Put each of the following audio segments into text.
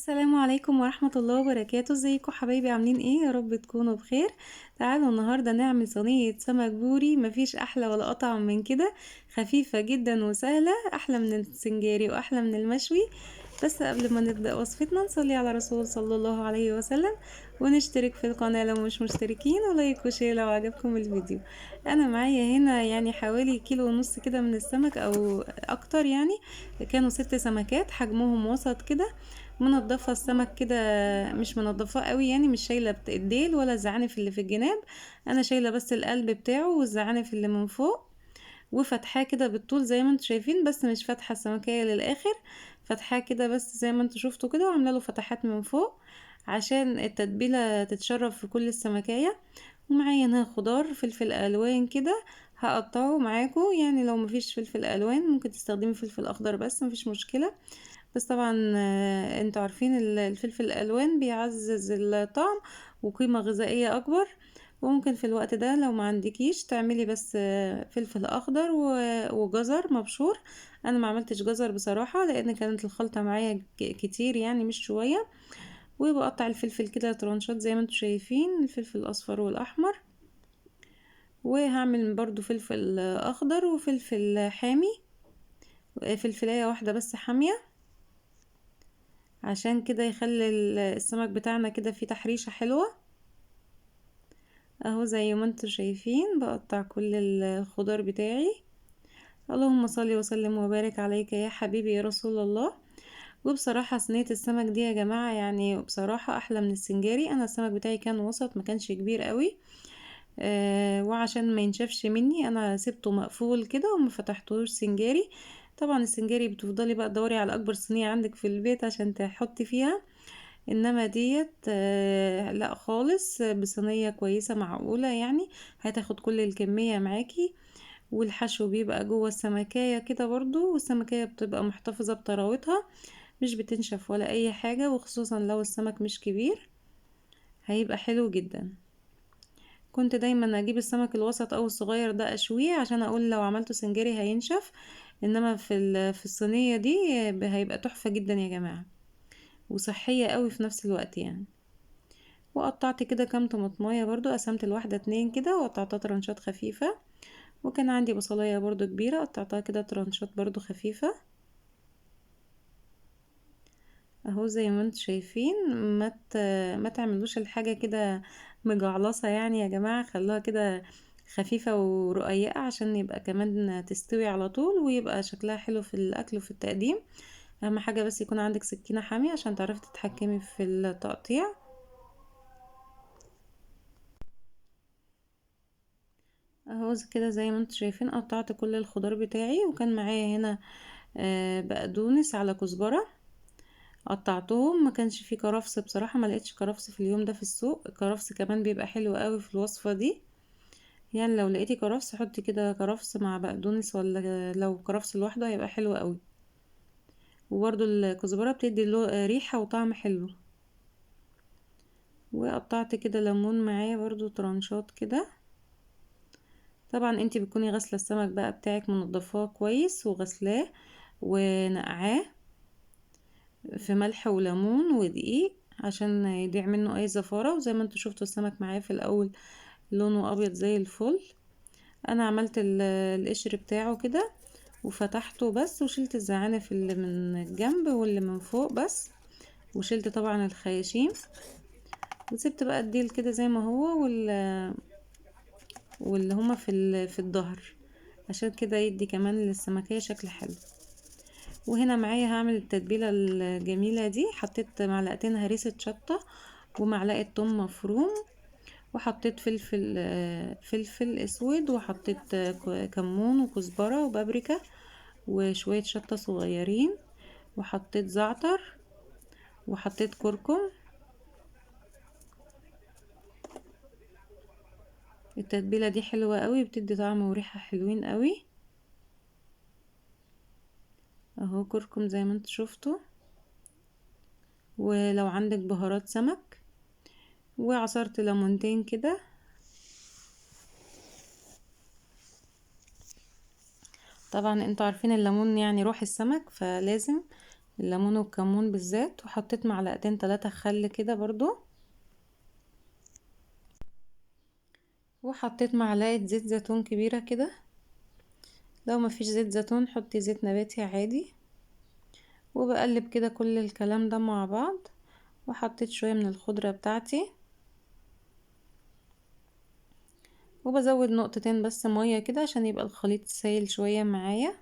السلام عليكم ورحمة الله وبركاته. ازيكم حبايبي؟ عاملين ايه؟ يا رب تكونوا بخير. تعالوا النهاردة نعمل صينية سمك بوري، مفيش احلى ولا اطعم من كده. خفيفة جدا وسهلة، احلى من السنجاري واحلى من المشوي. بس قبل ما نبدأ وصفتنا نصلي على رسول صلى الله عليه وسلم، ونشترك في القناة لو مش مشتركين، ولايك وشير لو عجبكم الفيديو. انا معايا هنا يعني حوالي كيلو ونص كده من السمك او اكتر يعني. كانوا 6 سمكات حجمهم وسط كده. منضفه السمك كده، مش منضفاه قوي يعني، مش شايله الديل ولا الزعانف اللي في الجناب. انا شايله بس القلب بتاعه والزعانف اللي من فوق، وفتحاه كده بالطول زي ما انتم شايفين، بس مش فاتحه السمكيه للاخر. فتحاه كده بس زي ما انتم شفتوا كده، وعامله له فتحات من فوق عشان التتبيله تتشرب في كل السمكيه. ومعايا هنا خضار فلفل الوان كده، هقطعه معاكم. يعني لو مفيش فلفل الوان ممكن تستخدمي فلفل اخضر بس مفيش مشكله. بس طبعا انتوا عارفين الفلفل الالوان بيعزز الطعم وقيمة غذائية اكبر. وممكن في الوقت ده لو ما عندكيش تعملي بس فلفل اخضر وجزر مبشور. انا ما عملتش جزر بصراحة لان كانت الخلطة معايا كتير يعني مش شوية. وبقطع الفلفل كده ترانشات زي ما انتوا شايفين، الفلفل الاصفر والاحمر. وهعمل برضو فلفل اخضر وفلفل حامي، فلفلاية واحدة بس حامية، عشان كده يخلي السمك بتاعنا كده فيه تحريشة حلوة. اهو زي ما انتم شايفين بقطع كل الخضار بتاعي. اللهم صل وسلم وبارك عليك يا حبيبي يا رسول الله. وبصراحة صينية السمك دي يا جماعة يعني بصراحة احلى من السنجاري. انا السمك بتاعي كان وسط، ما كانش كبير قوي. وعشان ما ينشفش مني انا سبته مقفول كده وما فتحتهوش سنجاري. طبعا السنجاري بتفضلي بقى تدوري على اكبر صينية عندك في البيت عشان تحطي فيها. انما ديت لا خالص، بصينية كويسة معقولة يعني. هتاخد كل الكمية معاكي. والحشو بيبقى جوه السمكية كده برضو، والسمكية بتبقى محتفظة بطراوتها، مش بتنشف ولا اي حاجة. وخصوصا لو السمك مش كبير هيبقى حلو جدا. كنت دايما اجيب السمك الوسط او الصغير ده اشويه، عشان اقول لو عملته سنجاري هينشف. انما في الصينية دي هيبقى تحفة جدا يا جماعة، وصحية قوي في نفس الوقت يعني. وقطعت كده كام طماطمايه برضو، قسمت الواحدة 2 كده وقطعتها ترنشات خفيفة. وكان عندي بصلاية برضو كبيرة قطعتها كده ترنشات برضو خفيفة. اهو زي ما انتم شايفين. ما تعملوش الحاجة كده مجعلصة يعني يا جماعة، خلوها كده خفيفة ورقيقة عشان يبقى كمان تستوي على طول ويبقى شكلها حلو في الاكل وفي التقديم. اهم حاجة بس يكون عندك سكينة حامية عشان تعرفي تتحكمي في التقطيع. اهو كده زي ما انتم شايفين قطعت كل الخضار بتاعي. وكان معايا هنا بقدونس على كزبرة، قطعتهم. ما كانش فيه كرفس بصراحة، ما لقيتش كرفس في اليوم ده في السوق. الكرفس كمان بيبقى حلو قوي في الوصفة دي. يعني لو لقيتي كرفس حطي كده كرفس مع بقدونس، ولا لو كرفس لوحده هيبقى حلو قوي. وبرضو الكزبرة بتدي له ريحة وطعم حلو. وقطعت كده ليمون معايا برضو ترانشات كده. طبعا انتي بتكوني غاسلة السمك بقى بتاعك، منضفاه كويس وغسلاه ونقعاه في ملح وليمون ودقيق عشان يضيع منه اي زفارة. وزي ما انتوا شفتوا السمك معايا في الاول لونه ابيض زي الفل. انا عملت القشر بتاعه كده وفتحته بس، وشلت الزعانف اللي من الجنب واللي من فوق بس، وشلت طبعا الخياشيم. وسبت بقى الديل كده زي ما هو واللي هما في الظهر، عشان كده يدي كمان للسمكية شكل حلو. وهنا معايا هعمل التتبيلة الجميلة دي. حطيت معلقتين هريسة شطة ومعلقة توم مفروم، وحطيت فلفل اسود، وحطيت كمون وكزبرة وبابريكا وشوية شطة صغيرين، وحطيت زعتر، وحطيت كركم. التتبيلة دي حلوة قوي، بتدي طعم وريحة حلوين قوي. اهو كركم زي ما انت شفتوا. ولو عندك بهارات سمك، وعصرت ليمونتين كده. طبعا انتوا عارفين الليمون يعني روح السمك، فلازم الليمون والكمون بالذات، وحطيت معلقتين 3 خل كده برضو، وحطيت معلقة زيت زيتون كبيرة كده. لو مفيش زيت زيتون حطي زيت نباتي عادي. وبقلب كده كل الكلام ده مع بعض، وحطيت شوية من الخضرة بتاعتي، وبزود نقطتين بس مية كده عشان يبقى الخليط سايل شوية معايا.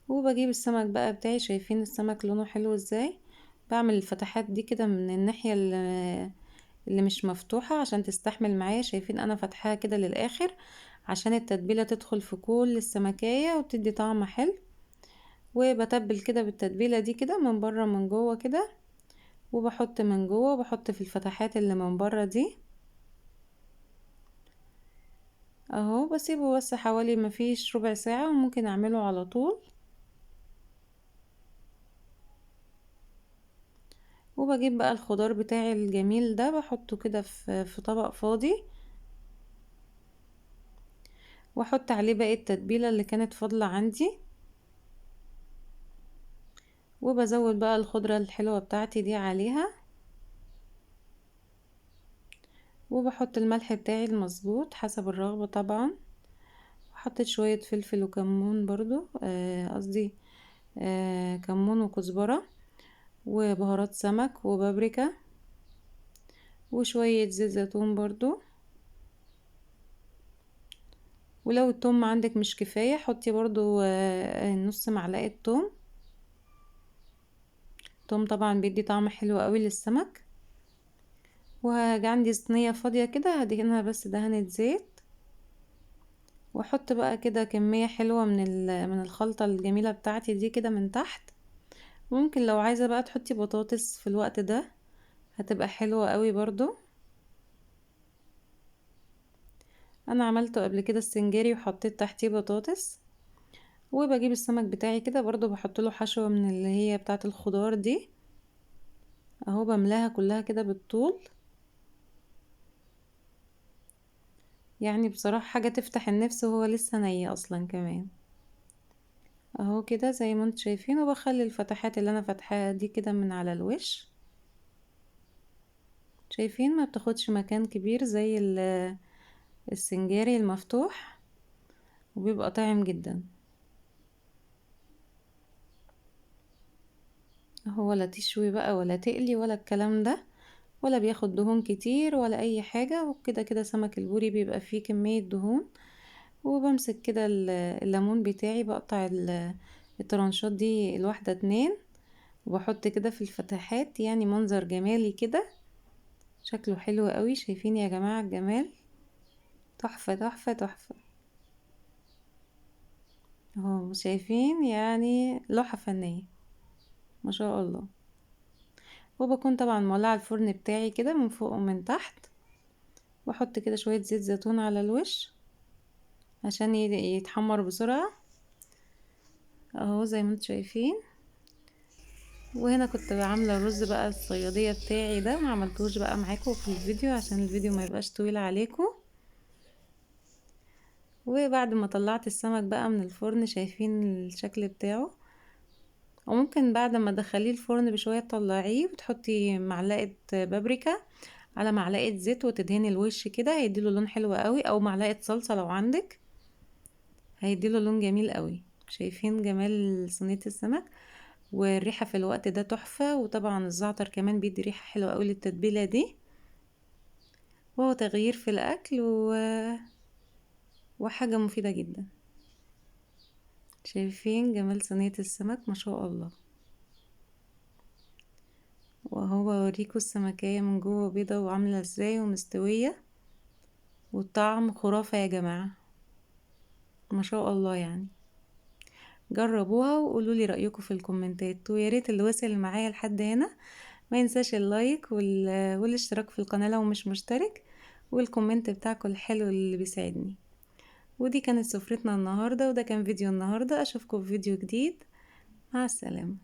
وبجيب السمك بقى بتاعي، شايفين السمك لونه حلو ازاي. بعمل الفتحات دي كده من الناحية اللي مش مفتوحة عشان تستحمل معايا. شايفين انا فتحها كده للاخر عشان التتبيلة تدخل في كل السمكية وتدي طعم حلو. وبتبل كده بالتتبيلة دي كده من بره من جوه كده، وبحط من جوه وبحط في الفتحات اللي من بره دي اهو. بسيبه بس حوالي مفيش ربع ساعة، وممكن اعمله على طول. وبجيب بقى الخضار بتاعي الجميل ده بحطه كده في طبق فاضي، واحط عليه باقي التتبيلة اللي كانت فاضلة عندي. وبزود بقى الخضرة الحلوة بتاعتي دي عليها، وبحط الملح بتاعي المظبوط حسب الرغبة طبعا. وحطيت شوية فلفل وكمون برضو، قصدي كمون وكزبرة وبهارات سمك وبابريكا وشوية زيت زيتون برضو. ولو التوم عندك مش كفاية حطي برضو نص معلقة توم. توم طبعا بيدي طعم حلو قوي للسمك. وهاجي عندي صينية فاضية كده هدهنها بس دهنة زيت، واحط بقى كده كمية حلوة من الخلطة الجميلة بتاعتي دي كده من تحت. ممكن لو عايزة بقى تحطي بطاطس في الوقت ده هتبقى حلوة قوي برضو. انا عملته قبل كده السنجاري وحطيت تحتيه بطاطس. وبجيب السمك بتاعي كده برضو بحط له حشوة من اللي هي بتاعة الخضار دي اهو، بملاها كلها كده بالطول. يعني بصراحة حاجة تفتح النفس وهو لسه ني اصلا كمان اهو كده زي ما انتم شايفين. وبخلي الفتحات اللي انا فتحاها دي كده من على الوش. شايفين ما بتاخدش مكان كبير زي السنجاري المفتوح، وبيبقى طعم جدا اهو. ولا تشوي بقى ولا تقلي ولا الكلام ده، ولا بياخد دهون كتير ولا اي حاجة. وكده كده سمك البوري بيبقى فيه كمية دهون. وبمسك كده الليمون بتاعي بقطع الترانشات دي الواحدة 2، وبحط كده في الفتحات يعني منظر جمالي كده شكله حلو قوي. شايفين يا جماعة الجمال؟ تحفة تحفة تحفة اهو. شايفين يعني لوحة فنية ما شاء الله. وبكون طبعا مولعة الفرن بتاعي كده من فوق ومن تحت، واحط كده شوية زيت زيتون على الوش عشان يتحمر بسرعة اهو زي ما انتم شايفين. وهنا كنت عامله الرز بقى الصياديه بتاعي ده، ما عملتوش بقى معاكم في الفيديو عشان الفيديو ما يبقاش طويل عليكم. وبعد ما طلعت السمك بقى من الفرن شايفين الشكل بتاعه. وممكن بعد ما تدخليه الفرن بشويه تطلعيه وتحطي معلقه بابريكا على معلقه زيت وتدهني الوش كده، هيديله لون حلو قوي. او معلقه صلصه لو عندك هيديله لون جميل قوي. شايفين جمال صينيه السمك؟ والريحة في الوقت ده تحفة. وطبعا الزعتر كمان بيدي ريحة حلوة قوي للتتبيلة دي، وهو تغيير في الأكل وحاجة مفيدة جدا. شايفين جمال صينية السمك؟ ما شاء الله. وهو اوريكم السمكية من جوه بيضة وعاملة ازاي ومستوية، والطعم خرافة يا جماعة ما شاء الله. يعني جربوها وقولوا لي رأيكم في الكومنتات. ويا ريت اللي وصل معايا لحد هنا ما ينساش اللايك والاشتراك في القناة لو مش مشترك، والكومنت بتاعكم الحلو اللي بيساعدني. ودي كانت سفرتنا النهاردة، وده كان فيديو النهاردة. أشوفكم في فيديو جديد. مع السلامة.